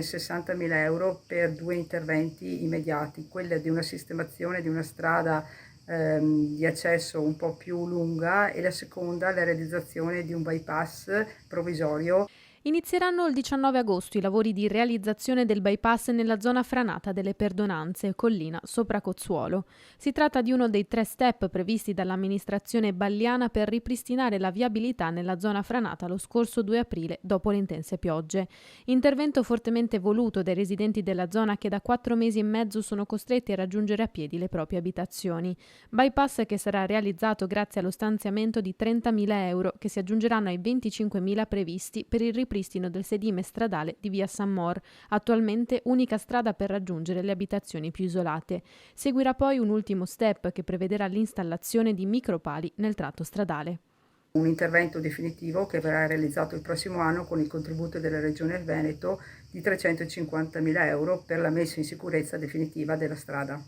60.000 euro per 2 interventi immediati, quella di una sistemazione di una strada di accesso un po' più lunga e la seconda la realizzazione di un bypass provvisorio. Inizieranno il 19 agosto i lavori di realizzazione del bypass nella zona franata delle Perdonanze, collina sopra Cozzuolo. Si tratta di uno dei 3 step previsti dall'amministrazione balliana per ripristinare la viabilità nella zona franata lo scorso 2 aprile dopo le intense piogge. Intervento fortemente voluto dai residenti della zona che da 4 mesi e mezzo sono costretti a raggiungere a piedi le proprie abitazioni. Bypass che sarà realizzato grazie allo stanziamento di 30.000 euro che si aggiungeranno ai 25.000 previsti per il ripristino del sedime stradale di via San Mor, attualmente unica strada per raggiungere le abitazioni più isolate. Seguirà poi un ultimo step che prevederà l'installazione di micropali nel tratto stradale. Un intervento definitivo che verrà realizzato il prossimo anno con il contributo della Regione Veneto di 350.000 euro per la messa in sicurezza definitiva della strada.